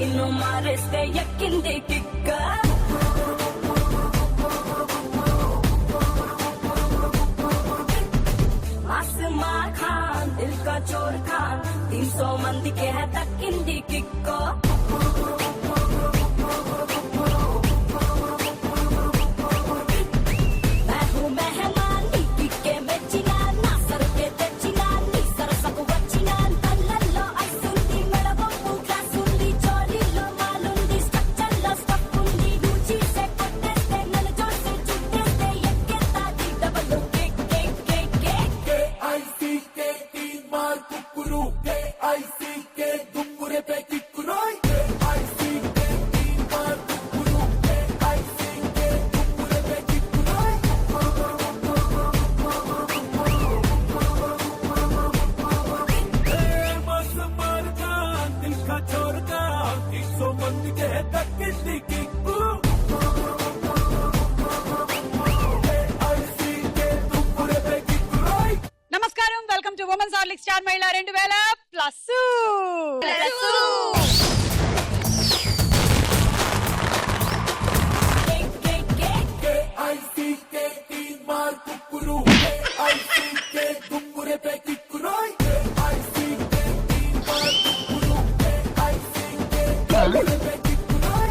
నిన్ను మారేస్తే ఎక్కింది కిక్క मासूमा खान दिल का चोर खान 300 मंदी के है दक्किंदी किक्को मैं हूँ मेहमान नी किक्के में चिना ना सर के ते चिना नी सर सबु वचिना तल्ललो ऐसुंदी मेडबोंबु क्लासुंदी चोलीलो मालुंदी स्ट्रक्चर्लो स्टफुंदी रूची से కొట్టేస్తే నన్ను చూసి చుట్టేస్తే ఎక్కేస్తాది double kick kick kick kick K-I-C-K-E मार कुकुरू K-I-C-K दुम्बुरे पे किकुरोई K-I-C-K-E मार कुकुरू K-I-C-K दुम्बुरे पे किकुरोई मासूमार खान दिल का चोर खान 300 मंदी के है दक्किंदी किक्कू K-I-C-K दुम्बुरे पे किकुरोई నమస్కారం, welcome to women's Horlicks star మహిళ 2000 ప్లస్. K-I-C-K-E मार कुकुरू K-I-C-K दुम्बुरे पे किकुरोई K-I-C-K-E मार कुकुरू K-I-C-K दुम्बुरे पे किकुरोई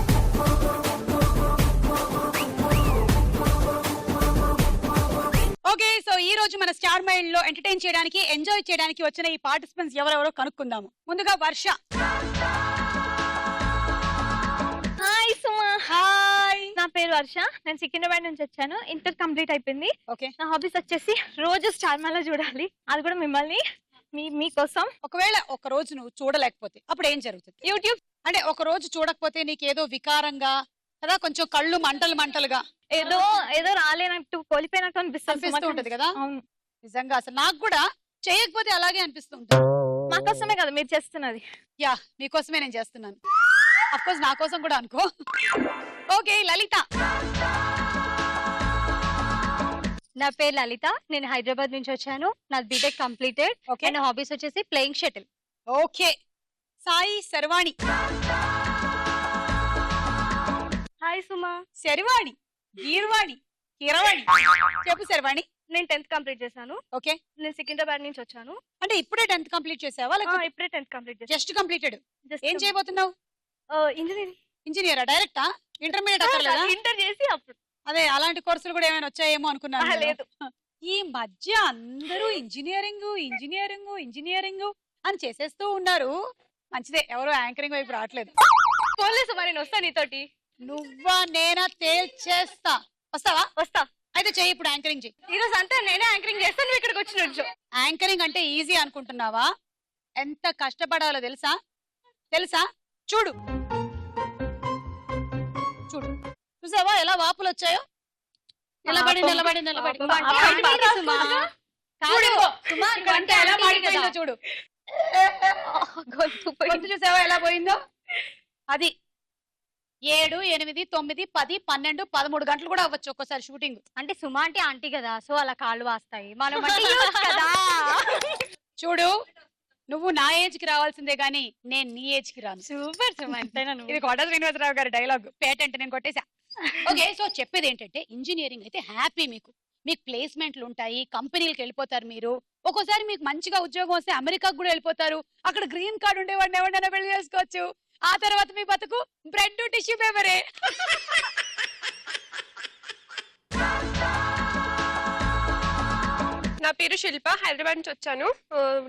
ఓకే, సో ఈ రోజు మన స్టార్ మైండ్ లో ఎంటర్టైన్ చేయడానికి, ఎంజాయ్ చేయడానికి వచ్చిన ఈ పార్టిసిపెంట్స్ ఎవరెవరో కనుక్కుందాము. ముందుగా వర్ష. హాయ్ సుమా. హాయ్. నా పేరు వర్ష. నేను సికింద్రాబాద్ నుంచి వచ్చాను. ఇంటర్ కంప్లీట్ అయిపోయింది. ఓకే. నా హాబీస్ వచ్చేసి రోజు స్టార్ మాలో చూడాలి, అది కూడా మిమ్మల్ని మీకోసం. ఒకవేళ ఒక రోజు నువ్వు చూడలేకపోతే అప్పుడు ఏం జరుగుతుంది? యూట్యూబ్ అంటే ఒక రోజు చూడకపోతే నీకేదో వికారంగా కదా, కొంచెం కళ్ళు మంటలుగా ఏదో ఏదో రాలేనట్టు, కోల్పోయినట్టు అనిపిస్తూ ఉంటది కదా. అవును, నిజంగా అసలు నాకు కూడా చేయకపోతే అలాగే అనిపిస్తూ ఉంటుంది. మా కోసమే కదా మీరు చేస్తున్నది. యా, నీకోసమే నేను చేస్తున్నాను. అఫ్ కోర్స్ నా కోసం కూడా అనుకో. ఓకే, లలిత. నా పేరు లలిత. నేను హైదరాబాద్ నుంచి వచ్చాను. నాది బీటెక్ కంప్లీటెడ్. ఓకే. నా హాబీస్ వచ్చేసి playing shuttle. Okay. Sai Sharvani. Hi Suma. Sharvani, Geervani, Kiravani. చెప్పు శర్వాణి. నేను 10th కంప్లీట్ చేశాను. ఓకే. నేను సికింద్రాబాద్ నుంచి వచ్చాను. అంటే ఇప్పుడే 10th కంప్లీట్ చేసావా? ఇప్పుడే 10th కంప్లీట్ చేశాను. Just completed. ఏం చేయబోతున్నావు? ఇంజనీరింగ్. ఇంజనీరా? డైరెక్టా? ఇంటర్మీడియట్ అక్కర్లేదా? ఇంటర్ చేసి అప్పుడు. అదే, అలాంటి కోర్సులు కూడా ఏమైనా వచ్చాయేమో అనుకున్నాను. లేదు. ఈ మధ్య అందరూ ఇంజనీరింగ్ అని చేసేస్తూ ఉన్నారు. మంచిదే, ఎవరు యాంకరింగ్ వైపు రావట్లేదు. పోలీసు మరి నేను వస్తా నీతోటి. నువ్వా నేనా తేల్చేస్తా. వస్తావా? వస్తా. అయితే చెయ్యి, ఇప్పుడు యాంకరింగ్ చెయ్యి. ఈ రోజు అంతా నేనే యాంకరింగ్ చేస్తాను, నువ్వు ఇక్కడికి వచ్చి నుంచో. యాంకరింగ్ అంటే ఈజీ అనుకుంటున్నావా? ఎంత కష్టపడాలో తెలుసా? చూడు చూసావా ఎలా వాపులు వచ్చాయో? నిలబడి ఎలా మాడిపోయిందో చూడు. గొంతు చూసావా ఎలా పోయిందో? అది 7, 8, 9, 10, 12, 13 గంటలు కూడా అవ్వచ్చు ఒక్కోసారి షూటింగ్. అంటే సుమా అంటే ఆంటీ కదా, సో అలా కాళ్ళు వాస్తాయి. మనం అంటే youth కదా. చూడు, నువ్వు నా ఏజ్ కి రావాల్సిందే గానీ నేను నీ ఏజ్ కి రాను. సూపర్ సుమా. ఎంతైనా నువ్వు. ఇది కోట శ్రీనివాసరావు గారి డైలాగ్, పేటెంట్ నేను కొట్టేశా. ఓకే, సో చెప్పేది ఏంటంటే ఇంజనీరింగ్ అయితే హ్యాపీ, మీకు ప్లేస్మెంట్లు ఉంటాయి, కంపెనీలకు వెళ్ళిపోతారు. మీరు ఒక్కోసారి మీకు మంచిగా ఉద్యోగం వస్తే అమెరికాకు కూడా వెళ్ళిపోతారు. అక్కడ గ్రీన్ కార్డు ఉండేవాడిని ఎవరినైనా పెళ్లి చేసుకోవచ్చు. ఆ తర్వాత మీ బతుకు బ్రెడ్ టిష్యూ పేపరే. నా పేరు శిల్ప. హైదరాబాద్ నుంచి వచ్చాను.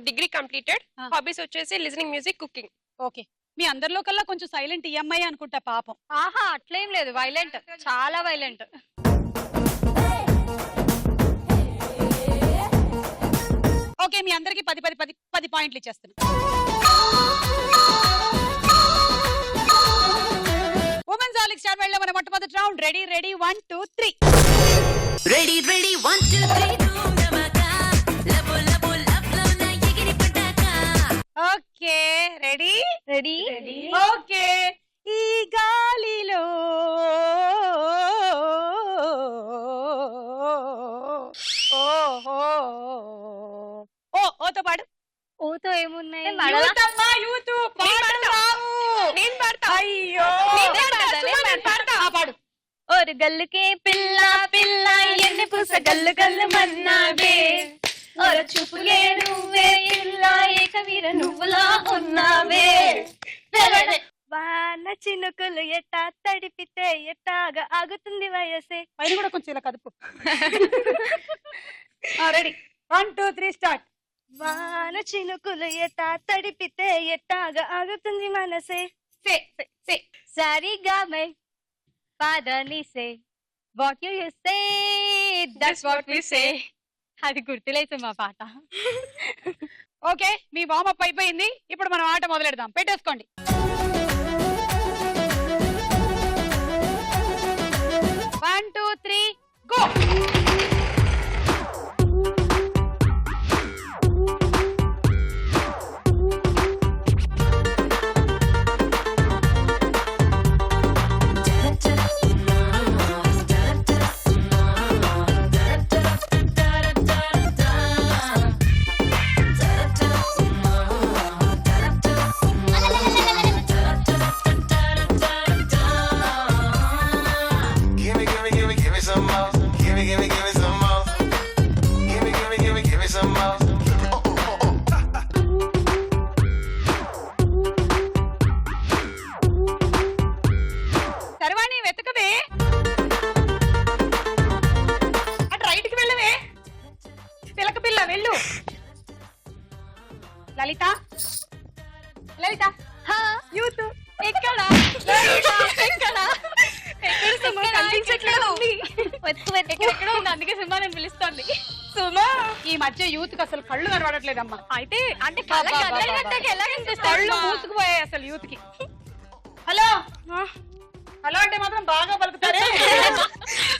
Degree completed. హాబీస్ వచ్చేసి లిజనింగ్, మ్యూజిక్, కుకింగ్. ఓకే. మీ అందరిలో కల్లా కొంచెం సైలెంట్ ఈఎంఐ అనుకుంటా పాపం. ఆహా, అట్లేం లేదు. వైలెంట్, చాలా వైలెంట్. ఓకే, మీ అందరికి 10 పాయింట్లు ఇచ్చేస్తున్నా. ఉమెన్స్ హార్లిక్స్ స్టార్ మైండ్ లో మన మొట్టమొదటి round. Ready 1 2 3. Ready 1 2 3 okay, ready. Ready. Okay. ఈ గాలిలో ఓతో పాడు. ఓతో ఏమున్నాయి? యూత్ అమ్మా, యూత్ పాటలు రావు. నేను పాడతా. అయ్యో నేను పాడతా. పాడు. ఓరు గల్లుకే పిల్ల పిల్ల ఎన్ని పూస గల్లు గల్లు మన్నావే ఓరు చూపులే నువ్వే పిల్ల ఏకవీర నువ్వులా ఉన్నావే వాన చినుకులు ఎట్టా తడిపితే ఎట్టాగా ఆగుతుంది వయసే. పైన కూడా కొంచెం ఇలా కదుపు. Ready 1 2 3 start. వాన చినుకులు ఎట్టా తడిపితే ఎట్టాగా ఆగుతుంది మనసే. సే సే సరిగా మై పాదని say what you say that's what we say. అది గుర్తులేదు మా పాట. ఓకే, మీ వార్మప్ అయిపోయింది. ఇప్పుడు మనం ఆట మొదలెడదాం. పెట్టేసుకోండి. One, two, three, go. సర్వాణి వెతకవే, అటు రైట్కి వెళ్ళవే. పిలక పిల్ల వెళ్ళు. లలిత లలిత యూత్ ఎక్కడ ఎక్కడెక్కడో ఉంది, అందుకే సుమా నేను పిలుస్తోంది. సుమా, ఈ మధ్య యూత్ కి అసలు కళ్ళు కనబడట్లేదమ్మా. అయితే అంటే కళ్ళకి అద్దాలు కట్టాక ఎలా కనిపిస్తాయి? కళ్ళు మూసుకుపోయాయి అసలు యూత్ కి. హలో హలో అంటే మాత్రం బాగా పలుకుతారే.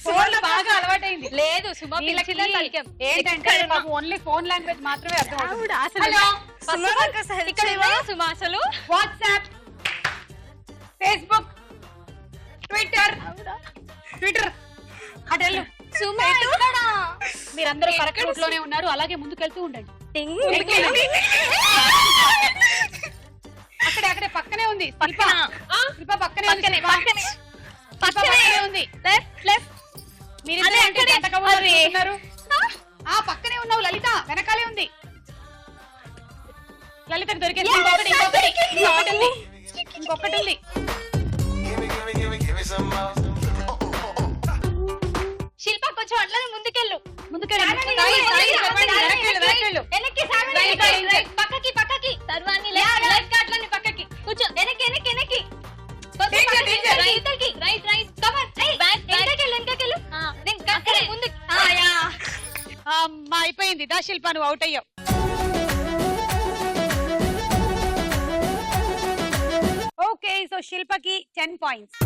ఫోన్ బాగా అలవాటైంది. లేదు సుమా పిలిచిందని పలికాం. ఏంటంటే మాకు ఓన్లీ ఫోన్ లాంగ్వేజ్ మాత్రమే అర్థం అవుతుంది. హలో ఇక్కడ సుమా అసలు వాట్సాప్, ఫేస్బుక్, ట్విట్టర్ అటెళ్ళు. సుమా మీరందరూ కరెక్ట్ రూట్ లోనే ఉన్నారు. అలాగే ముందుకెళ్తూ ఉండండి. అక్కడే పక్కనే ఉంది. శిల్ప పక్కనే ఉంది. మీరు పక్కనే ఉన్నావు. లలిత వెనకాలే ఉంది. లలితకు దొరికింది. ఇంకొకటి ఉంది. శిల్ప కొంచెం అట్లనే ముందుకెళ్ళు. పక్కకి పక్కకి సర్వాన్ని అట్లనే పక్కకి కూర్చో. వెనక్కి రైట్ అమ్మా అయిపోయింది. దా శిల్ప, నువ్వు అవుట్ అయ్యావు. ఓకే, సో శిల్పకి 10 పాయింట్స్.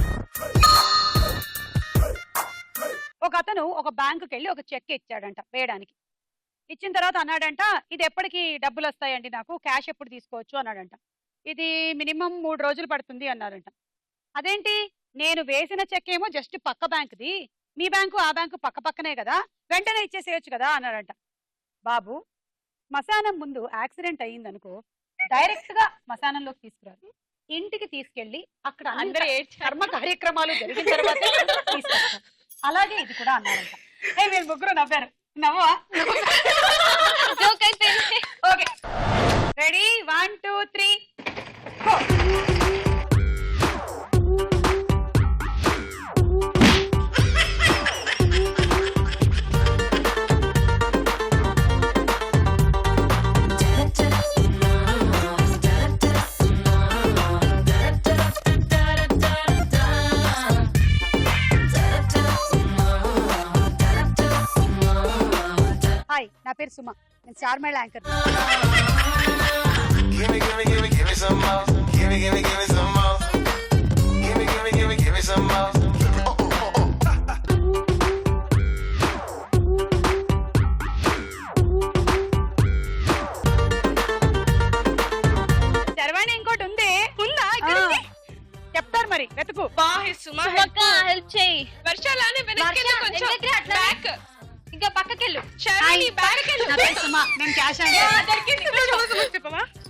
ఒక అతను ఒక బ్యాంకుకి వెళ్ళి ఒక చెక్ ఇచ్చాడంట వేయడానికి. ఇచ్చిన తర్వాత అన్నాడంట, ఇది ఎప్పటికి డబ్బులు వస్తాయండి, నాకు క్యాష్ ఎప్పుడు తీసుకోవచ్చు అన్నాడంట. ఇది మినిమం 3 రోజులు పడుతుంది అన్నారంట. అదేంటి, నేను వేసిన చెక్ ఏమో జస్ట్ పక్క బ్యాంకుది, మీ బ్యాంకు ఆ బ్యాంకు పక్క పక్కనే కదా, వెంటనే ఇచ్చేసేయచ్చు కదా అన్నాడంట. బాబు, శ్మశానం ముందు యాక్సిడెంట్ అయ్యిందనుకో, డైరెక్ట్ గా శ్మశానంలోకి తీసుకురాదు, ఇంటికి తీసుకెళ్లి అక్కడ అందరూ కర్మ కార్యక్రమాలు జరిగిన తర్వాత తీసుకొస్తాం. అలాగే ఇది కూడా అన్నారంట. మీరు ముగ్గురు నవ్వారు. నవ్వా? Okay, ready 1 2 3 go. హాయ్, నా పేరు సుమ. నేను స్టార్ మైల్ anchor. Give me some more. Give me some more. Give me some more. Sharvani ఇంకోటి ఉంది. ఉందా? చెప్తారు మరి, వెతుకు. హెల్ప్ చేయి. వర్షాలానే వెనక్కి కొంచెం బ్యాక్. ఇంకా పక్కకెళ్ళు. శర్వాణి బ్యాక్ వెళ్ళు. నా పేరు సుమ. నేను క్యాష్ దొరికింది.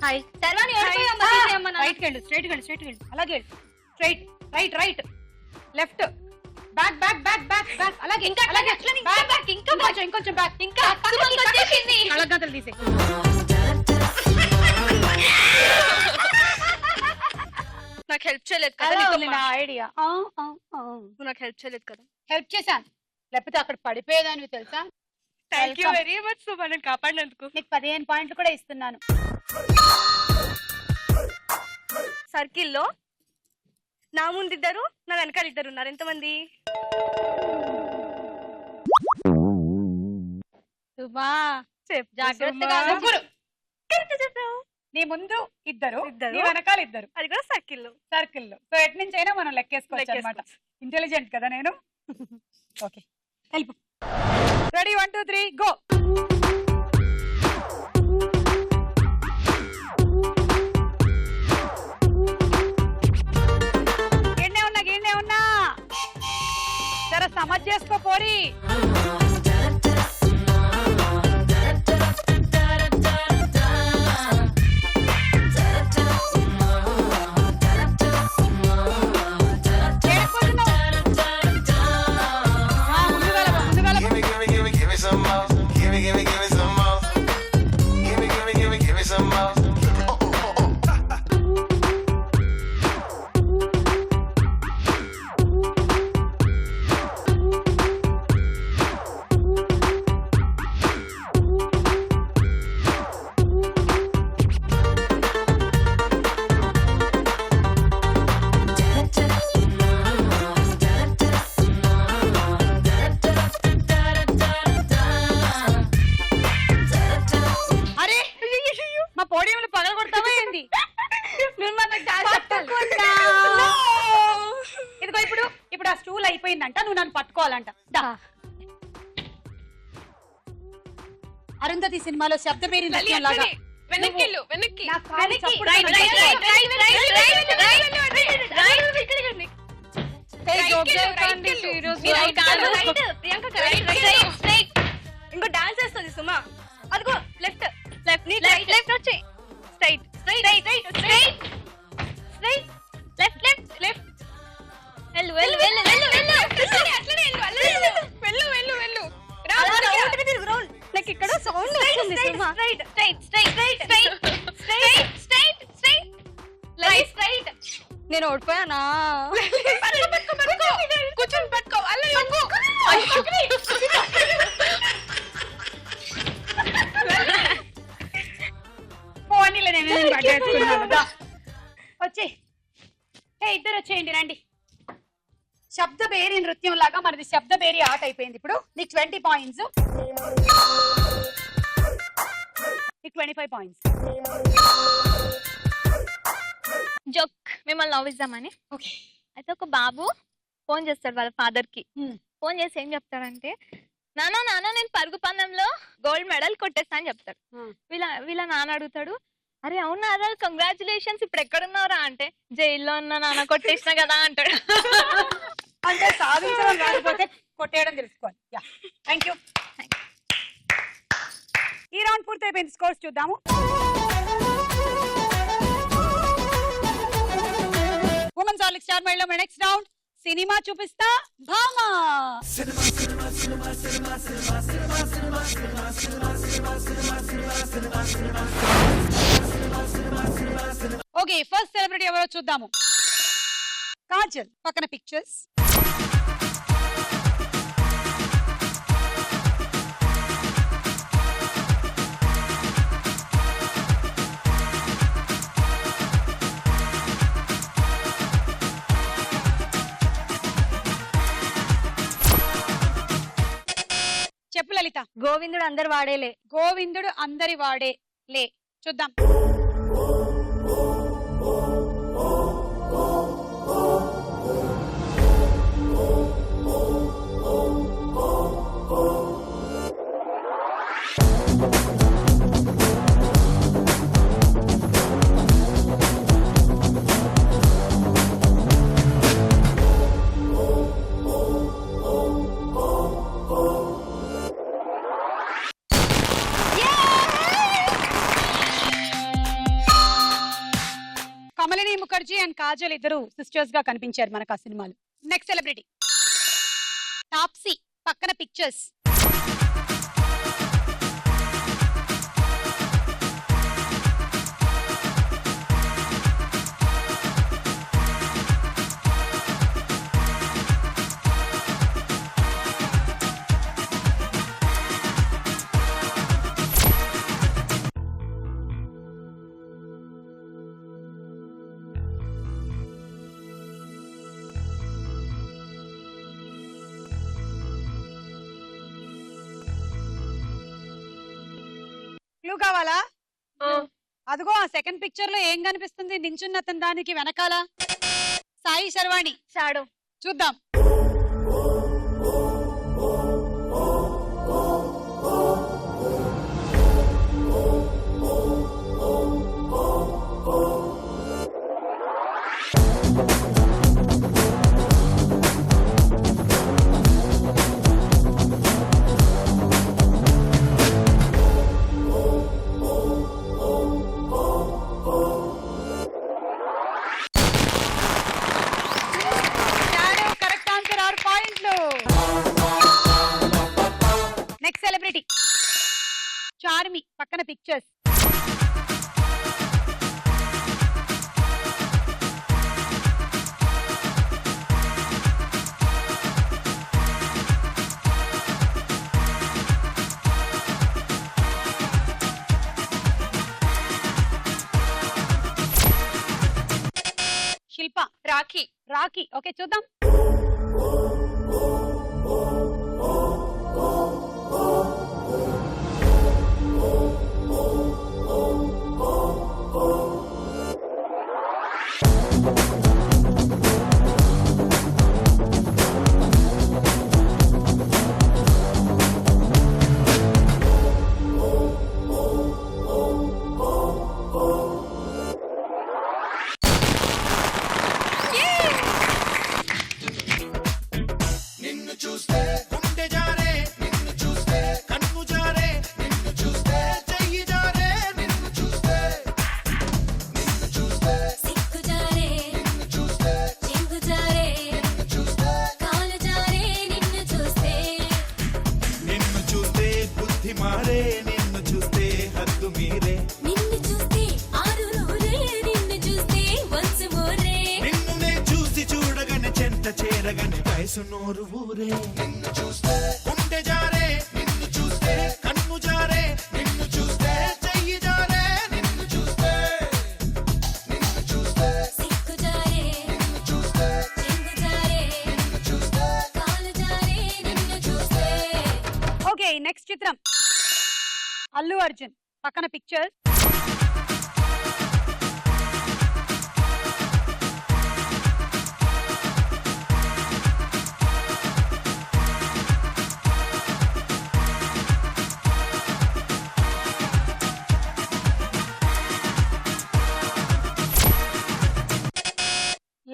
హాయ్ శర్వాణి ఓడిపోయామ్మా, తీసేయమ్మా నన్ను. రైట్ వెళ్ళు, స్ట్రైట్ వెళ్ళు, స్ట్రైట్ వెళ్ళు, అలాగే వెళ్ళు, straight, right right, left, back back back back back, అలాగే ఇంకా అలాగే అట్లనే, ఇంకా back, ఇంకా back. ఇంకొంచెం బ్యాక్, ఇంకా సుమన్కి వచ్చేసింది. అలగంతలు తీసే. నాకు హెల్ప్ చేయలేదు కదా, అలా నీకు ఉంది నా ఐడియా. నువ్వు నాకు హెల్ప్ చేయలేదు కదా. హెల్ప్ చేశాను, లేకపోతే అక్కడ పడిపోయేదానివి తెలుసా. Thank you Welcome. Very much Suman, నన్ను కాపాడినందుకు. నీకు 15 పాయింట్లు కూడా ఇస్తున్నాను. సర్కిల్లో నా ముందు ఇద్దరు, నా వెనకాల ఇద్దరు ఉన్నారు. ఎంతమంది? సుమా, చెప్పు జాగ్రత్తగా. సుమా. ముగ్గురు. కరెక్ట్ చెప్పావు. నీ ముందు ఇద్దరు, ఇద్దరు. నీ వెనకాల ఇద్దరు, అది కూడా సర్కిల్లో. సర్కిల్ లో. సో ఎట్ నుంచి అయినా మనం లెక్కేసుకోవచ్చు అనమాట. ఇంటెలిజెంట్ కదా నేను. Okay, help. Ready, 1 2 3 go. గిన్నె ఉన్నా జర సమజ్ చేసుకో పోరి. Give me some more. Give me some more. Give me some more. అరే మా పోడియంలో పగల కొడతావా ఏంది? ఇదిగో ఇప్పుడు ఆ స్టూల్ అయిపోయిందంట, నువ్వు నన్ను పట్టుకోవాలంట. దా. అరుంధతి సినిమాలో శబ్ద పేరు నృత్యం లాగా వెనక్కి వెళ్ళు, వెనక్కి. నా కాలు చప్పుడు రైట్ నన్ను రైట్ పట్టుకోవాలి. Right right right right right right. Hey, Right joke వెళ్ళు, చేయకండి, right వెళ్ళు. serious నీ గా. right కాలు. ప్రియాంక Right రైట్ వెళ్ళు. స్ట్రైట్. ఇంకో డాన్స్ చేస్తుంది సుమా. అదిగో లెఫ్ట్ లెఫ్ట్ నీ రైట్ లెఫ్ట్ వచ్చి straight straight straight straight straight left left left. వెళ్ళు వెళ్ళు వెళ్ళు వెళ్ళు వెళ్ళు. అట్లనే వెళ్ళు, అట్లనే వెళ్ళు. వెళ్ళు, వెళ్ళు, వెళ్ళు. రా, అలా ఊరికే రా. రౌండ్కి తిరుగు రౌండ్. నాకు ఇక్కడ సౌండ్ వస్తుంది Suma. Straight straight straight straight straight straight straight light straight. నేను ఓడిపోయానా? పట్టుకో, పట్టుకో. కూర్చొని పట్టుకో. అలా పట్టుకో. పోనీలే, నేను పట్టేసుకున్నాను. దా. వచ్చి ఇద్దరు వచ్చేయండి, రండి. శబ్ద బేరి నృత్యం లాగా మనది శబ్ద బేరి ఆట అయిపోయింది. ఇప్పుడు నీకు 20 పాయింట్స్, నీకు 25 పాయింట్స్. జోక్ మిమ్మల్ని నవ్విద్దామని. ఓకే. అయితే ఒక బాబు ఫోన్ చేస్తాడు వాళ్ళ ఫాదర్ కి. Hmm. ఫోన్ చేసి ఏం చెప్తాడంటే, నాన్న నాన్న నేను పరుగు పందెంలో గోల్డ్ మెడల్ కొట్టేస్తా అని చెప్తాడు. వీళ్ళ నాన్న అడుగుతాడు, అరే అవునా రా, కంగ్రాచులేషన్స్, ఇప్పుడు ఎక్కడున్నావురా అంటే, జైల్లో ఉన్నా నాన్న, కొట్టేసినా కదా అంటాడు. అంటే సాధించడం రాకపోతే కొట్టేయడం తెలుసుకోవాలి. Yeah, thank you. ఈ రౌండ్ పూర్తి అయిపోయింది. స్కోర్స్ చూద్దాము. ఉమెన్స్ ఆలిక్ స్టార్ మహిళ నెక్స్ట్ రౌండ్ సినిమా చూపిస్తా భామా. ఓకే, ఫస్ట్ సెలబ్రిటీ ఎవరో చూద్దాము. కాజల్ పక్కన పిక్చర్స్. చెప్పు లలిత. గోవిందుడు అందరు వాడేలే. గోవిందుడు అందరి వాడే లే. చూద్దాం. కమలిని ముఖర్జీ అండ్ కాజల్ ఇద్దరు సిస్టర్స్ గా కనిపించారు మనకు ఆ సినిమాలు. నెక్స్ట్ సెలబ్రిటీ తాప్సీ, పక్కన పిక్చర్స్. క్లూ కావాలా? అదిగో ఆ సెకండ్ పిక్చర్ లో ఏం కనిపిస్తుంది నించున్న అతని దానికి వెనకాల? సాయి శర్వాణి షాడో. చూద్దాం. కరెక్ట్ ఆన్సర్, 6 పాయింట్లు. నెక్స్ట్ సెలబ్రిటీ చార్మి, పక్కన పిక్చర్స్. శిల్ప, రాఖీ. రాఖీ. ఓకే చూద్దాం. నిన్ను చూస్తే గుండె జారే, నిన్ను చూస్తే కన్ను జారే, నిన్ను చూస్తే చెయ్యి జారే, నిన్ను చూస్తే సిక్కు జారే నిన్ను చూస్తే చింగు జారే నిన్ను చూస్తే కాలు జారే నిన్ను చూస్తే నిన్ను చూస్తే బుద్ధి మారే, నిన్ను చూస్తే హద్దు మీరే, నిన్ను చూస్తే ఆరు రోజులే నిన్ను చూస్తే వన్స్ మోరే నిన్ను నే చూసి చూడగానే చెంత చేరగానే వయసు నోరు ఊరే. నిన్ను చూస్తే గుండె జారే, నిన్ను చూస్తే కన్ను జారే, నిన్ను చూస్తే చెయ్యి జారే, నిన్ను చూస్తే సిక్కు జారే నిన్ను చూస్తే చింగు జారే నిన్ను చూస్తే కాలు జారే నిన్ను చూస్తే ఓకే నెక్స్ట్ చిత్రం అల్లు అర్జున్, పక్కన పిక్చర్స్.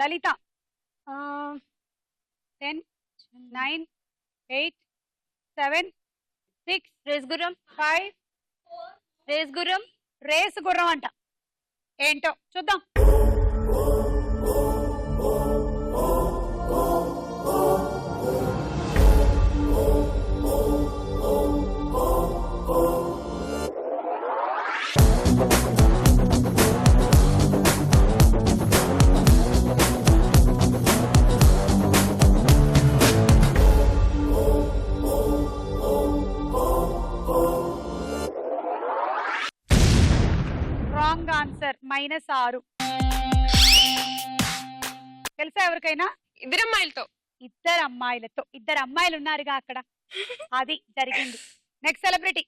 లలిత 10 9 8 7 6 రేస్ గుర్రం. 5 రేస్ గుర్రం. రేస్ గుర్రం అంట. ఏంటో చూద్దాం. Wrong answer, -6. తెలుసా ఎవరికైనా? ఇద్దరమ్మాయిలతో. ఇద్దరు అమ్మాయిలతో. ఇద్దరు అమ్మాయిలు ఉన్నారుగా అక్కడ, అది జరిగింది. నెక్స్ట్ సెలబ్రిటీ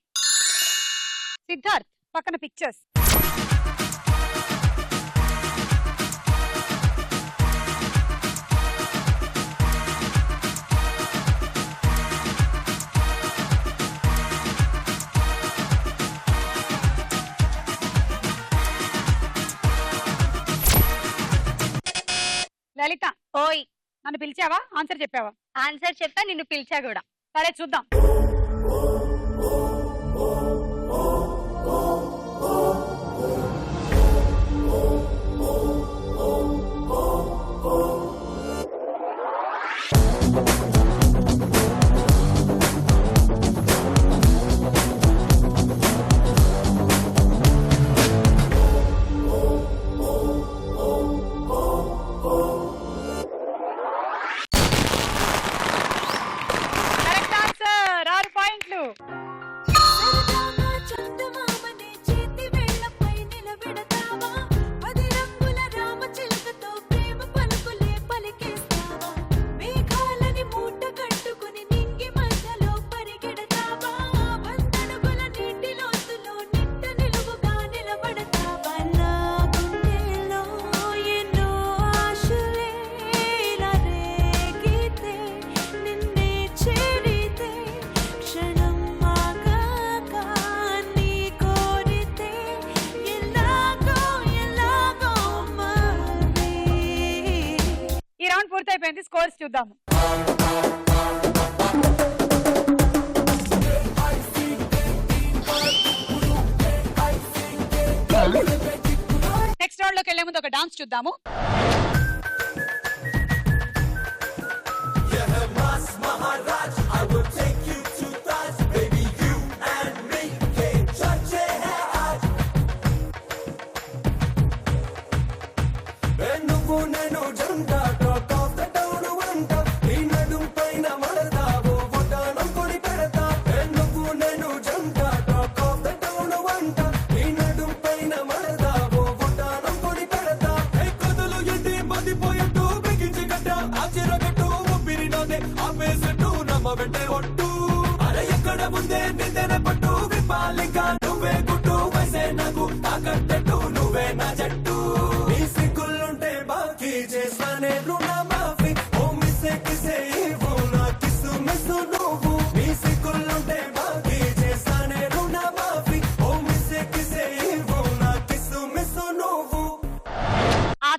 సిద్ధార్థ్, పక్కన పిక్చర్స్. లలిత, ఓయ్, నన్ను పిలిచావా? ఆన్సర్ చెప్పావా? ఆన్సర్ చెప్పా, నిన్ను పిలిచా కూడా. సరే చూద్దాం. అయిపోయింది, స్కోర్స్ చూద్దాము. నెక్స్ట్ రౌండ్ లోకి వెళ్లే ముందు ఒక డాన్స్ చూద్దాము.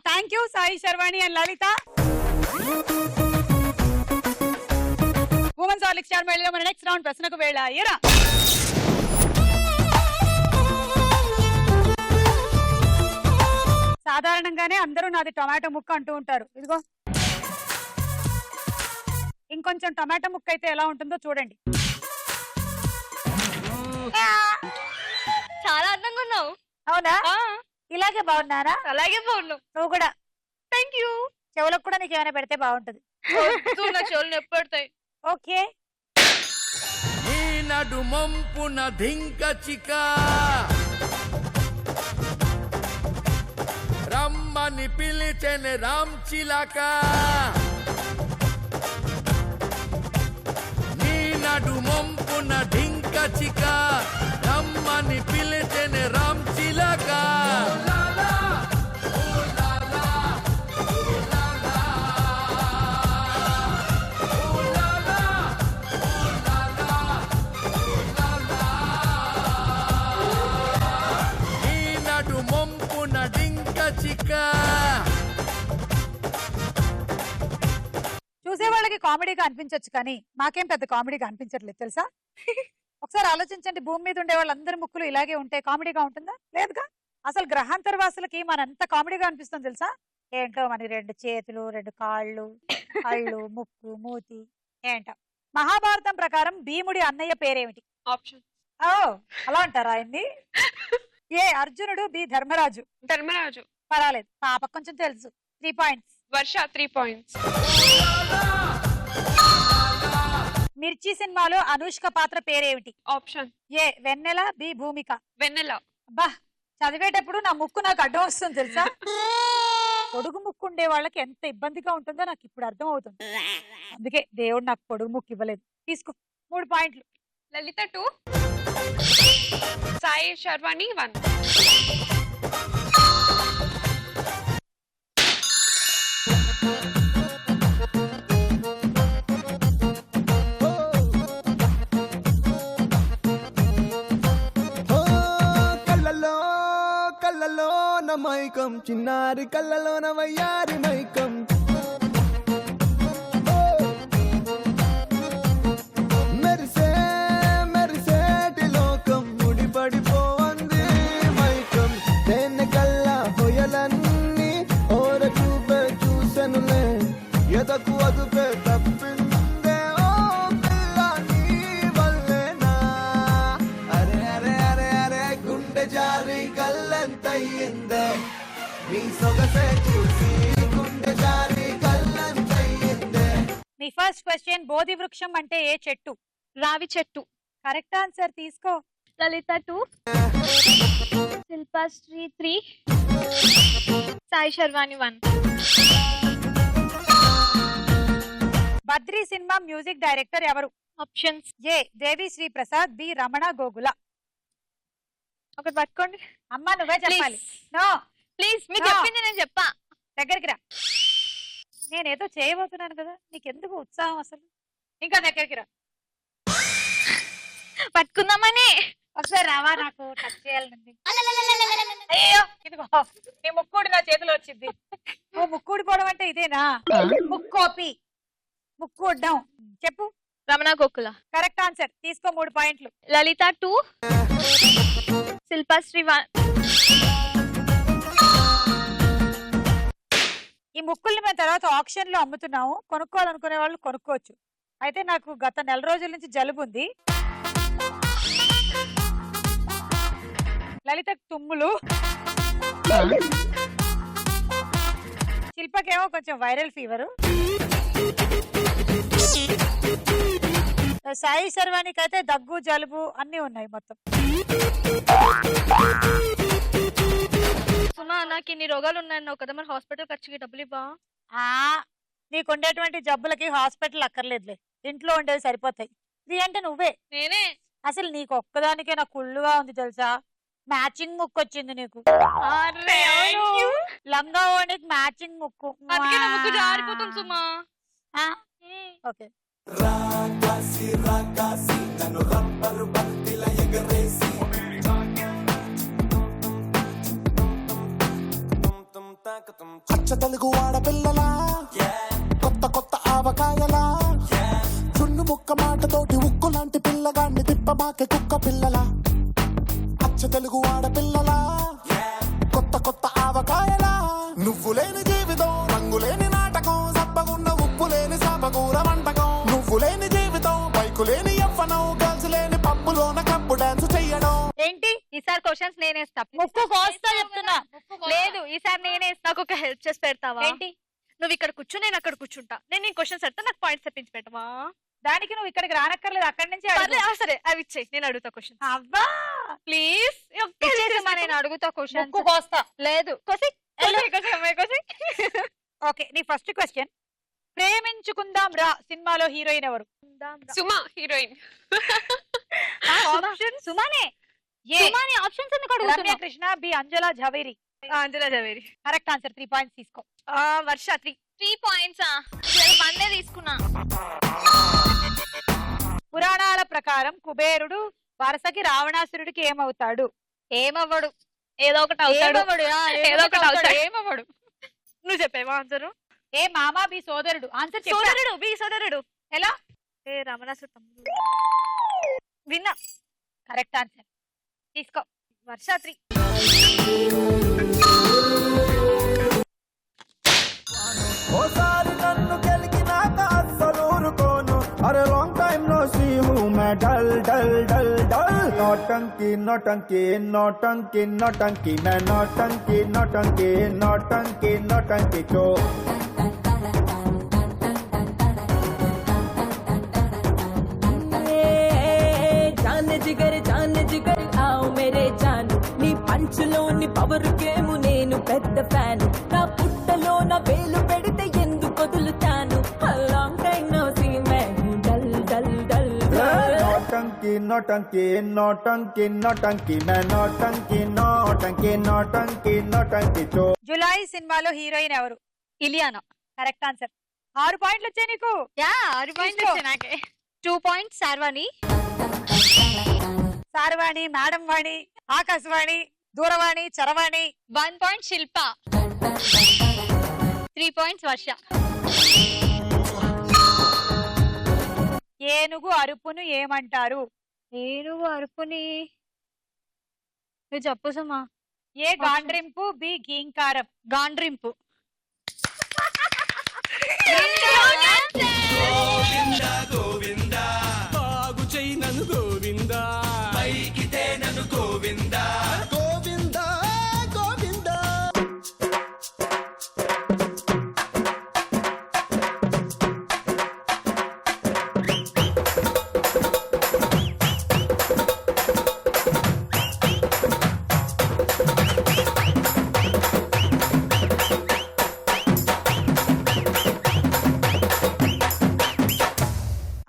Thank you Sai Sharvani and Lalitha. Women's Horlicks star మేళలో మన నెక్స్ట్ రౌండ్ ప్రశ్నకు వెళ్ళాయిరా. సాధారణంగానే అందరూ నాది టొమాటో ముక్క అంటూ ఉంటారు. ఇదిగో ఇంకొంచెం టొమాటో ముక్క అయితే ఎలా ఉంటుందో చూడండి. చాలా అందంగా ఉన్నావు. అవునా? ఇలాగే బాగున్నారా? అలాగే బాగున్నావు. నువ్వు కూడా. Thank you. చెవులకు కూడా నీకు ఏమైనా పెడితే బాగుంటది. నా చెవులు నొప్పి పడతాయి. ఓకే. నడు మంపున ధింక చిక రమ్మని పిలిచెని రామ్ చిలక నీ నడు మంపున ధింక చిక రమ్మని పిలిచెని రామ్ చిలక చూసే వాళ్ళకి కామెడీగా అనిపించవచ్చు కానీ మాకేం పెద్ద కామెడీగా అనిపించట్లేదు తెలుసా. ఒకసారి ఆలోచించండి, భూమి మీద ఉండే వాళ్ళందరి ముక్కులు ఇలాగే ఉంటే కామెడీగా ఉంటుందా? లేదుగా. అసలు గ్రహాంతర వాసులకి మన ఎంత కామెడీగా అనిపిస్తుంది తెలుసా. ఏంటో మన 2 చేతులు, 2 కాళ్ళు, కళ్ళు, ముక్కు, మూతి ఏంటో. మహాభారతం ప్రకారం భీముడి అన్నయ్య పేరేమిటి? ఆప్షన్. ఓ అలా అంటారా ఆయన్ని? ఏ అర్జునుడు, బి ధర్మరాజు. ధర్మరాజు. పర్వాలేదు, పాప కొంచెం తెలుసు. 3 పాయింట్స్. వర్ష 3 పాయింట్స్. మిర్చి సినిమాలో అనుష్క పాత్ర పేరేమిటి? ఆప్షన్. ఏ వెన్నెల, బి భూమిక. వెన్నెల. అబ్బా చదివేటప్పుడు నా ముక్కు నాకు అడ్డం వస్తుంది తెలుసా. పొడుగు ముక్కు ఉండే వాళ్ళకి ఎంత ఇబ్బందిగా ఉంటుందో నాకు ఇప్పుడు అర్థం అవుతుంది. అందుకే దేవుడు నాకు పొడుగు ముక్కు ఇవ్వలేదు. తీసుకో 3 పాయింట్లు. లలిత 2, సాయి శర్వాణి 1. కళ్ళలోన మైకం, చిన్నారి కళ్ళలోన వయ్యారి మైకం. మెరిసే మెరిసేటి లోకం, ముడిపడిపోంది మైకం. దేన్ని కల్లా హొయలన్నీ ఓర చూపే చూసెనులే, ఎదకు అదుపే తప్పిందే ఓ పిల్ల నీ వల్లేనా. అరే అరే అరే అరే గుండె జారి కళ్ళంతయ్యిందే, నీ సొగసే చూసి గుండె జారి కళ్ళంతయ్యిందే. మీ ఫస్ట్ క్వశ్చన్, బోధి వృక్షం అంటే ఏ చెట్టు? రావి చెట్టు. Correct answer. తీసుకో. Lalitha 2, Shilpashri 3, Sai Sharvani 1. Badri cinema music director ఎవరు? Options. A Devi Sri Prasad, B Ramana Gogula. ఒకటి పట్టుకోండి. అమ్మా నువ్వే చెప్పాలి. నో ప్లీజ్, మీరు No. చెప్పింది నేను చెప్పా. దగ్గరికి రా. నేనేదో చేయబోతున్నాను కదా, నీకెందుకు ఉత్సాహం అసలు? ఇంకా దగ్గరికి రా. పట్టుకుందామని. ఒకసారి రావా, నాకు టచ్ చేయాలని. అయ్యో ఇదిగో నీ ముక్కుడు నా చేతిలో వచ్చింది. ఓ ముక్కు ఊడిపోవడం అంటే ఇదేనా? ముక్కోపి, ముక్కు ఉడ్డం. చెప్పు. రమణ గోకుల. Correct answer. తీసుకో 3 పాయింట్లు. లలిత 2, శిల్పశ్రీ 1. ఈ ముక్కుల్ని మేము తర్వాత ఆప్షన్ లో అమ్ముతున్నాము. కొనుక్కోవాలనుకునే వాళ్ళు కొనుక్కోవచ్చు. అయితే నాకు గత 4 రోజుల నుంచి జలుబు ఉంది. లలిత తుమ్ములు, శిల్పకేమో కొంచెం వైరల్ ఫీవర్, సాయి శర్వానికి అయితే దగ్గు జలుబు అన్ని ఉన్నాయి మొత్తం. సుమా నాకు ఇన్ని రోగాలు ఉన్నాయన్నావు కదా, మరి హాస్పిటల్ ఖర్చుకి డబ్బులు ఇవ్వా? నీకు ఉండేటువంటి జబ్బులకి హాస్పిటల్ అక్కర్లేదులే, ఇంట్లో ఉండేవి సరిపోతాయి. ఇది అంటే నువ్వే. నేనే. అసలు నీకు ఒక్కదానికే నాకు కుళ్ళుగా ఉంది తెలుసా. మ్యాచింగ్ ముక్కు వచ్చింది నీకు. లంగా ఓనికి మ్యాచింగ్ ముక్కు. జారిపోతుంది సుమా. ఓకే. అచ్చ తెలుగు ఆడపిల్లలా, కొత్త కొత్త ఆవకాయలా, చున్ను ముక్క మాటతోటి ఉక్కు లాంటి పిల్లగాన్ని తిప్పమాకే కుక్క పిల్లలా. అచ్చ తెలుగు ఆడపిల్లలా, కొత్త కొత్త ఆవకాయలా, నువ్వు లేని జీవితం రంగు లేని నాటకం, సబ్బగున్న ఉప్పు లేని సాపకూర వంటకం. నువ్వు లేని జీవితం బైకు లేని యవ్వనం, గర్ల్స్ లేని పప్పులోన కప్పు డాన్స్ చెయ్యడం. ఏంటి ఈసారి క్వశ్చన్స్ నేనేస్తా. ముక్కు కోస్తా చెప్తున్నా. లేదు ఈసారి నేనేస్తా. నాకు ఒక హెల్ప్ చేసి పెడతావా? ఏంటి? నువ్వు ఇక్కడ కూర్చో, నేను అక్కడ కూర్చుంటా. నేను క్వశ్చన్స్ పెడతా, నాకు పాయింట్స్ తెప్పించి పెట్టవా? దానికి నువ్వు ఇక్కడికి రానక్కర్లేదు, అక్కడి నుంచి సరే అవి ఇచ్చేయి, నేను అడుగుతా క్వశ్చన్. అబ్బా ప్లీజ్ నేను అడుగుతా క్వశ్చన్. ముక్కు కోస్తా. లేదు ఓకే, నీ ఫస్ట్ క్వశ్చన్. ప్రేమించుకుందాం రా సినిమాలో హీరోయిన్ ఎవరు? సుమా హీరోయిన్. సుమానే. ఆప్షన్స్ ఎందుకు రమ్య అడుగుతున్నా? Krishna, B Anjala Zaveri. Anjala Zaveri. Correct answer. 3 points తీసుకో. వర్ష 3 పాయింట్స్. 1 తీసుకున్నా. పురాణాల ప్రకారం కుబేరుడు వరసకి రావణాసురుడికి ఏమవుతాడు? ఏమవ్వడు, ఏదో ఒకటి అవుతాడు. ఏదో ఒకటి అవుతాడు. ఏమవ్వడు. నువ్వు చెప్పేవా ఆన్సర్? ఏ మామా బి సోదరుడు. ఆన్సర్ సోదరుడు. బి సోదరుడు. ఎలా? ఏ రమణాసుడు తమ్ముడు. విన్నా. Correct answer. తీసుకో. వర్ష 3. ఓసారి నన్ను గెలికినాక అస్సలు ఊరుకోను. అరే లాంగ్ టైమ్ నో సీ హూ మే డల్ డల్ డల్ డల్. నోటంకి నోటంకి నోటంకి నోటంకి మే నోటంకి నోటంకి నోటంకి నోటంకి చో. జాన్ జిగర్ ఆవు మేరే జాన్, నీ పంచులోని పవర్ గేము నేను పెద్ద ఫ్యాన్. నా పుట్టలో నా వేలు పెడితే ఎందుకు వదులుతాను? లాంగ్ టైం నో సీ మే డల్ డల్ డల్. నోటంకి నోటంకి నోటంకి నోటంకి మే నోటంకి నోటంకి నోటంకి నోటంకి చో. జులై సినిమాలో హీరోయిన్ ఎవరు? ఇలియానా. Correct answer. 6 పాయింట్లు వచ్చాయి నీకు. 6 పాయింట్లు వచ్చాయి నాకే. 2 పాయింట్స్ శార్వాణి. సారవాణి, మేడం వాణి, ఆకాశవాణి, దూరవాణి, చరవాణి. 1 పాయింట్ శిల్ప. 3 పాయింట్స్ వర్ష. ఏనుగు అరుపును ఏమంటారు? ఏనుగు అరుపుని నువ్వు చెప్పు సుమా. ఏ గాండ్రింపు, బి గీంకారం. గాండ్రింపు. బాగు చెయ్యి నన్ను గోవిందా, పైకితే నన్ను గోవిందా. గోవిందా గోవిందా.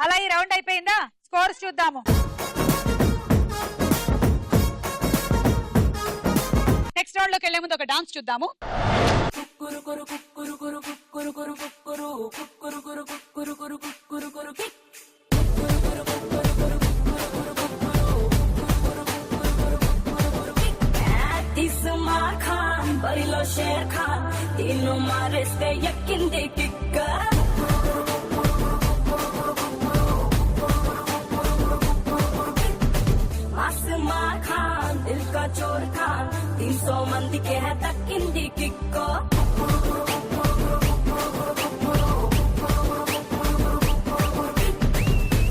అలా ఈ రౌండ్ అయిపోయిందా? స్కోర్స్ చూద్దాము. నెక్స్ట్ రౌండ్ లోకి వెళ్లే ముందు ఒక డాన్స్ చూద్దాము. ఇస్మా ఖాన్ బరిలో షేర్ ఖాన్, తీను మారేస్తే ఎక్కింది కిక్క आसमा खान दिल का चोर खान 300 मंदी के है तक्किंदी किक्को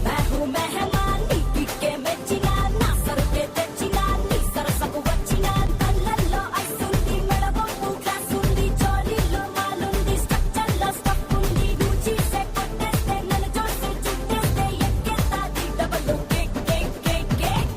मैं हूँ मेहमान नी किक्के మెచ్చినా నా సరుకే తెచ్చినా నీ సరసకు వచ్చినా కళ్ళల్లో ఐసుంది మెడబొప్పు క్లాసుంది జోలీలో మాలుంది స్ట్రక్చర్లో స్టఫ్ ఉంది చూసే కొట్టేస్తే నన్ను చూసి చుట్టేస్తే ఎక్కేస్తాది double cake cake cake cake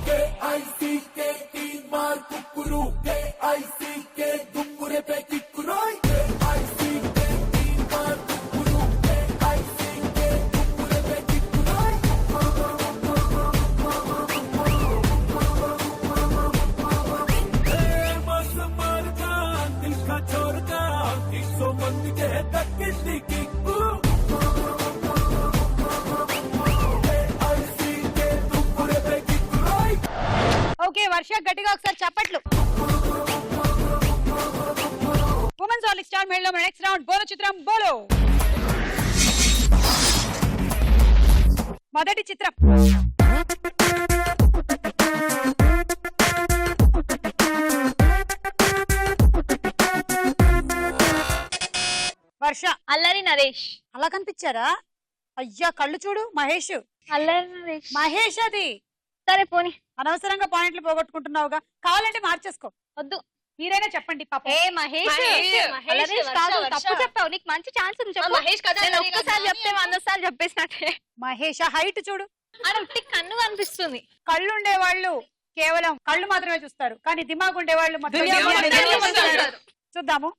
okay Varsha గట్టిగా ఒకసారి చప్పట్లు ఉమెన్స్ ఆల్ స్టార్ మేళలో మన నెక్స్ట్ రౌండ్ బోలో చిత్రం బోలో మొదటి చిత్రం వర్ష అల్లరి నరేష్. అలా కనిపించారా అయ్యా కళ్ళు చూడు మహేష్ అల్లరి నరేష్. మహేష్ అది సరే పోనీ. అనవసరంగా పాయింట్లు పోగొట్టుకుంటున్నావుగా కావాలంటే మార్చేసుకో వద్దు. మీరైనా చెప్పండి పాప ఏ మహేష్. మహేష్, నరేష్ కాదు, తప్పు చెప్పావు. నీకు మంచి ఛాన్స్ ఉంది చెప్పు. మహేష్ కదా, నేను అల్లరి ఒక్కసారి కదా. చెప్తే 100 సార్లు చెప్పేసినట్టే. మహేష్ హైట్ చూడు అని ఉట్టి కన్ను కనిపిస్తుంది. కళ్ళు ఉండేవాళ్ళు కేవలం కళ్ళు మాత్రమే చూస్తారు కానీ దిమాగ్ ఉండేవాళ్ళు మొత్తం దునియా దునియా మొత్తం చూస్తారు. చూస్తారు. చూద్దాము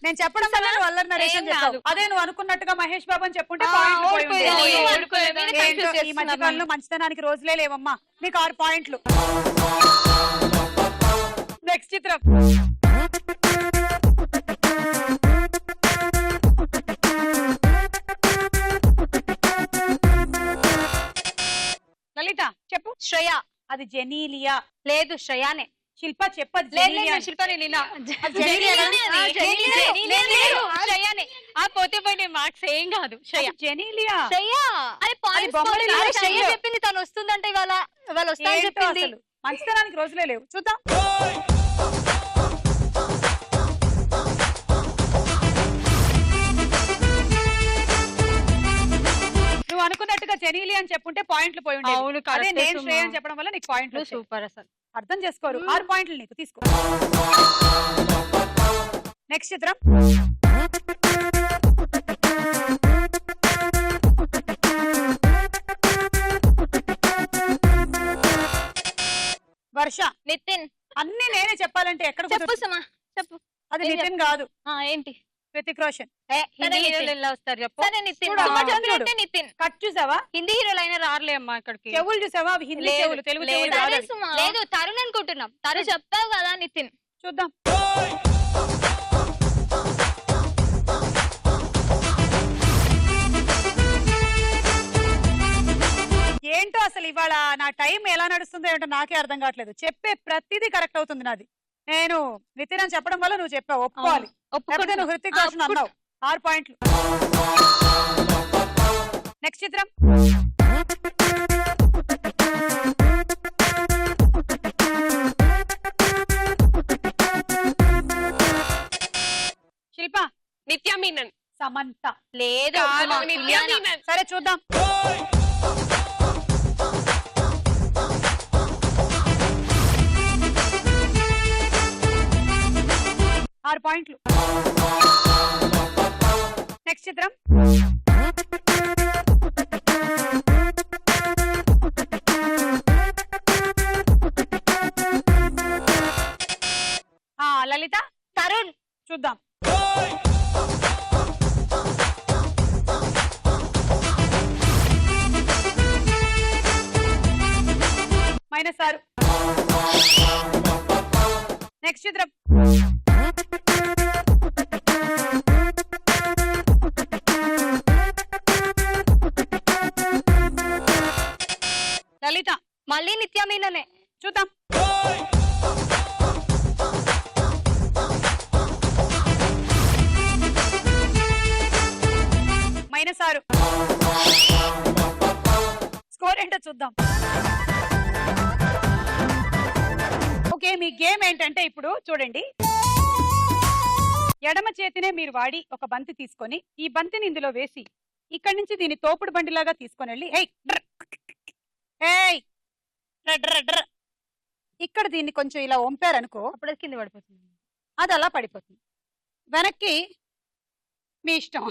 నేను చెప్పడం వల్ల నువ్వు అల్లరి నరేషన్ ఏం చెప్పావు కాదు. అదే నువ్వు అనుకున్నట్టుగా మహేష్ బాబు అని చెప్పుంటే ఆ, పాయింట్లు పోయి ఓడిపోయేది. ఉండేవి. నువ్వు అనుకోలేదు. మీరే ఏంటో confuse ఈ మధ్య చేస్తున్నారు కాలంలో నన్ను. మంచితనానికి రోజులే లేవమ్మా నీకు 6 పాయింట్లు నెక్స్ట్ చిత్రం లలిత చెప్పు శ్రేయ. అది జెనీలియా లేదు శ్రేయానే. శిల్ప చెప్పదు లేదు జెనీలియా అని. శిల్ప నేను ఇలా. జెనీలియానా? లేదు. శ్రేయానే. ఆ పోతే పోయిన మార్క్స్ ఏం కాదు. శ్రేయ. అది జెనీలియా శ్రేయ. అరే పాయింట్స్ బొమ్మలు పోలేదు. కాదు, శ్రేయ శ్రేయ. చెప్పింది తను వస్తుందంటే ఇవాళ వస్తా అని ఏంటో చెప్పింది. అసలు మంచితనానికి రోజులే లేవు చూద్దాం నువ్వు అనుకున్నట్టుగా జెనీలి అని చెప్పుంటే పాయింట్లు పోయి ఉండేవి. అవును, అదే correct నేను సుమా. శ్రేయ అని చెప్పడం వల్ల నీకు పాయింట్లు వచ్చాయి. సూపర్ అసలు. అర్థం చేసుకోరు 6 పాయింట్లు నీకు తీసుకో నెక్స్ట్ చిత్రం వర్ష నితిన్. అన్ని నేనే చెప్పాలంటే ఎక్కడ చెప్పు కుదురుతుంది? సుమా చెప్పు. అది ఏం నితిన్ కాదు ఏంటి. హృతిక్ రోషన్ హిందీ హీరోలు ఎలా వస్తారు చెప్పు. సరే నితిన్. చూడు, సుమా అమ్మ చెప్పినట్టే నితిన్. కట్ చూసావా హిందీ హీరోలు అయినా రారులే అమ్మా ఇక్కడికి. చెవులు చూసావా అవి హిందీ లేదు, చెవులు తెలుగు లేదు. చెవులు కాదు సరే అవి. సుమా. లేదు తరుణ్ అనుకుంటున్నాం. తరుణ్ చెప్తావు కదా నితిన్. చూద్దాం ఏంటో అసలు ఇవాళ నా టైం ఎలా నడుస్తుందో ఏంటో నాకే అర్థం కావట్లేదు చెప్పే ప్రతిదీ కరెక్ట్ అవుతుంది నాది నేను నితిన్ అని చెప్పడం వల్ల నువ్వు చెప్పావు ఒప్పుకోవాలి లేకపోతే నువ్వు హృతిక్ రోషన్ అన్నావు 6 పాయింట్లు నెక్స్ట్ చిత్రం శిల్ప నిత్య మీనన్. సమంత లేదు కాదు, సుమా. నిత్య మీనన్. సరే చూద్దాం ఆరు పాయింట్లు నెక్స్ట్ చిత్రం లలిత తరుణ్. చూద్దాం -6 నెక్స్ట్ చిత్రం మళ్ళీ నిత్య మీననే. చూద్దాం. -6. స్కోర్ ఏంటో చూద్దాం. ఓకే, మీ గేమ్ ఏంటంటే ఇప్పుడు చూడండి, ఎడమ చేతినే మీరు వాడి ఒక బంతి తీసుకొని ఈ బంతిని ఇందులో వేసి ఇక్కడి నుంచి దీన్ని తోపుడు బండిలాగా తీసుకొని వెళ్ళి ఇక్కడ దీన్ని కొంచెం ఇలా వంపారనుకో, అప్పుడు కింద పడిపోతుంది. అది అలా పడిపోతుంది. వెనక్కి మీ ఇష్టం.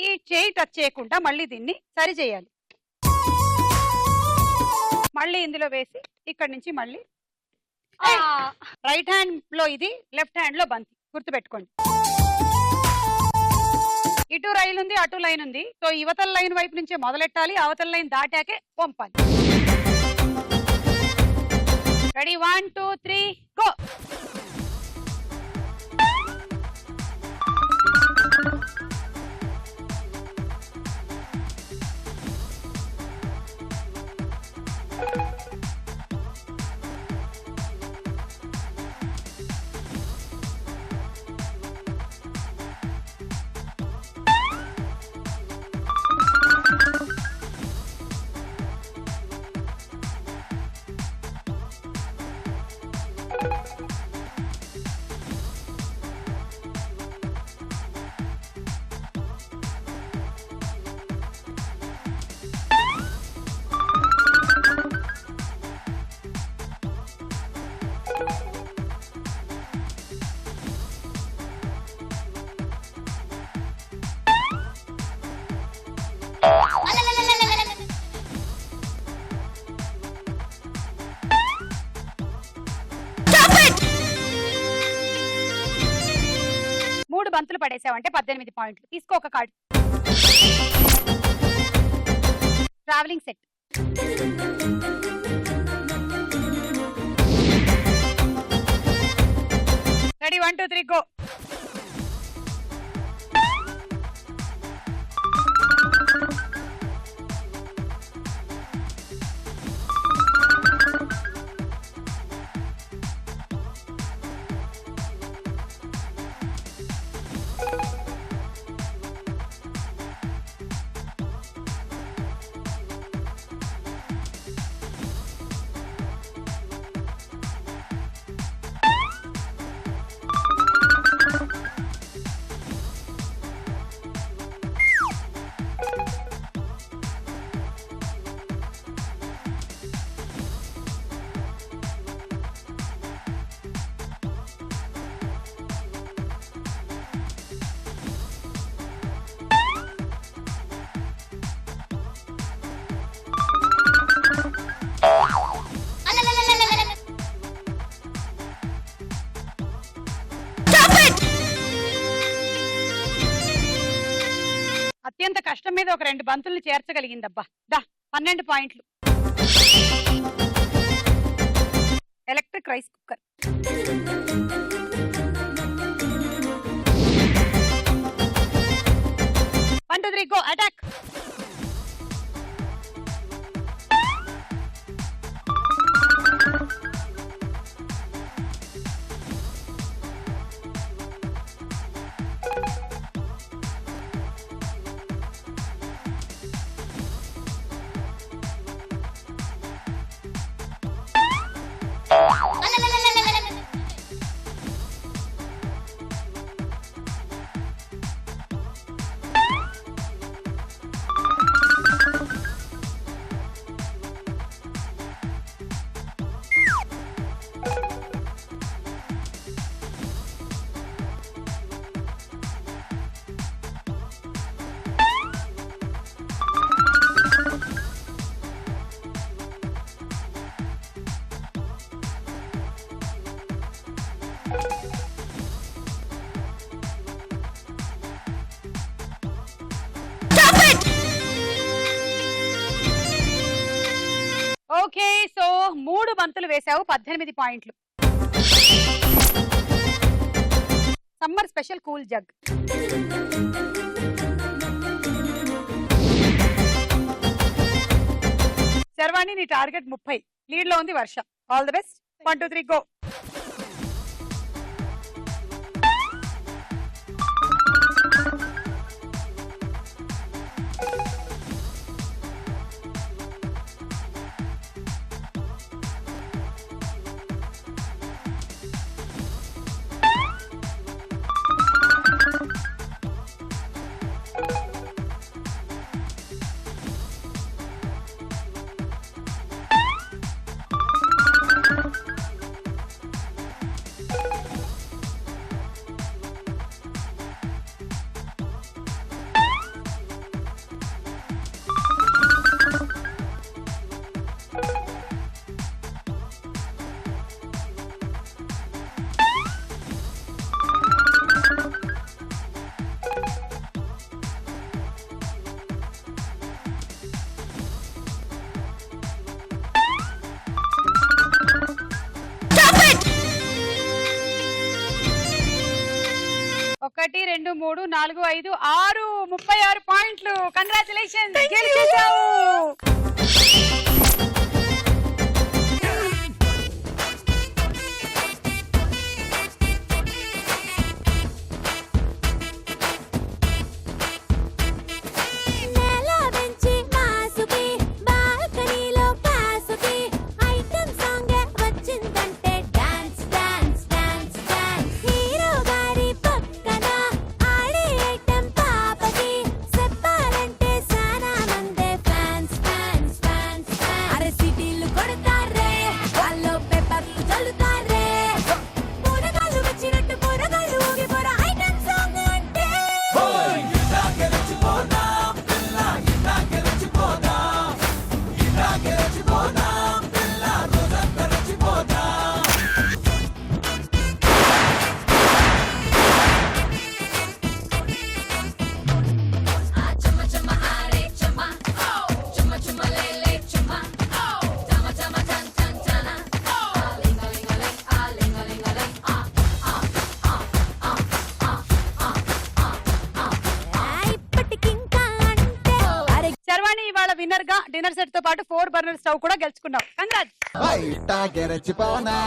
ఈ చేయి టచ్ చేయకుండా మళ్ళీ దీన్ని సరి చేయాలి. మళ్ళీ ఇందులో వేసి ఇక్కడి నుంచి మళ్ళీ రైట్ హ్యాండ్ లో ఇది, లెఫ్ట్ హ్యాండ్ లో బంతి. గుర్తుపెట్టుకోండి, ఇటు రైలు ఉంది, అటు లైన్ ఉంది. సో యువతల లైన్ వైపు నుంచే మొదలెట్టాలి, అవతల లైన్ దాటాకే పంపాలి. Ready, 1 2 3 go. బంతులు పడేసావంటే 18 పాయింట్లు. తీసుకో ఒక card. Travelling set. Ready, 1 2 3 go. అత్యంత కష్టం మీద ఒక 2 బంతుల్ని చేర్చగలిగిందబ్బా. దా, 12 పాయింట్లు. Electric rice cooker. One, two, three, go, attack. Okay, so 3 బంతులు వేసావు, 18 పాయింట్లు. Summer special cool jug. Sharvani Sharvani నీ టార్గెట్ 30, లీడ్ లో ఉంది Varsha. All the best. 1 2 3 go. ఒకటి 2 3 4 5 6 36 పాయింట్లు. కంగ్రాచులేషన్స్, గెలిచేశావు. నేల వెంచి మాసుకి బాల్కనీలో కాసుకి ఐటమ్ సాంగ్ వచ్చిందంటే dance dance dance dance. Hero గారి పక్కన ఆడే ఐటమ్ పాపకి చెప్పాలంటే సానా మందే ఫ్యాన్స్ ఫ్యాన్స్ ఫ్యాన్స్ ఫ్యాన్స్. అరే సిటీలు కొడతారే, వాళ్ళు పేపర్లు చల్లుతారే, పూరగాళ్ళు వచ్చినట్టు పూరగాళ్ళు ఊగిపోరా ఐటమ్ సాంగ్ అంటే. ఇప్పటికింకా అంటే అరే శర్వాణి ఇవాళ విన్నర్ గా డిన్నర్ సెట్ తో పాటు 4 బర్నర్ స్టవ్ కూడా గెలుచుకున్నావు. కంగ్రాట్స్. బయట గెరచిపోనా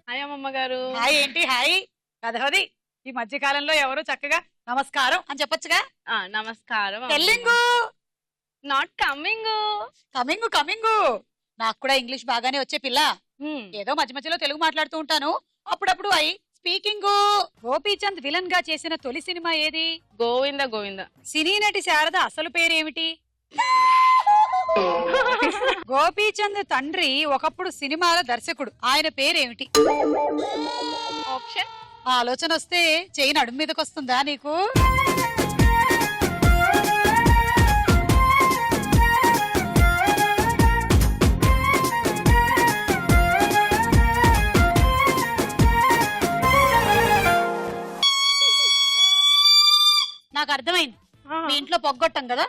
హాయ్ అమ్మమ్మ గారు. హాయ్ ఏంటి హాయ్ కదవది. ఈ మధ్య కాలంలో ఎవరు చక్కగా నమస్కారం అని చెప్పొచ్చుగా. నమస్కారం. Telling not coming. Coming coming. నాకు కూడా ఇంగ్లీష్ బాగానే వచ్చే పిల్ల. ఏదో మధ్య మధ్యలో తెలుగు మాట్లాడుతూ ఉంటాను, అప్పుడప్పుడు స్పీకింగ్. గోపీచంద్ విలన్ గా చేసిన తొలి సినిమా ఏది? గోవింద గోవింద. సినీ నటి శారద అసలు పేరేమిటి? గోపీచంద్ తండ్రి ఒకప్పుడు సినిమాల దర్శకుడు, ఆయన పేరేమిటి? ఆప్షన్. ఆలోచన వస్తే చెయ్యి నడుము మీదకి వస్తుందా నీకు? నాకు అర్థమైంది, మీ ఇంట్లో పొగ్గొట్టం కదా,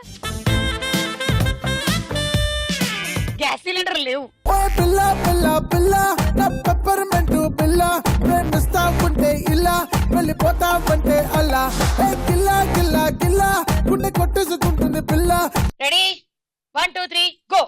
గ్యాస్ సిలిండర్ లేవు. ఓ పిల్ల పిల్ల పిల్ల నా పెప్పర్మెంట్ పిల్ల, ప్రేమిస్తా ఉంటే ఇలా వెళ్ళిపోతా ఉంటే అలా, గిల్లా గిల్లా గిల్లా గుండె కొట్టేసుకుంటుంది పిల్ల. Ready 1 2 3 go.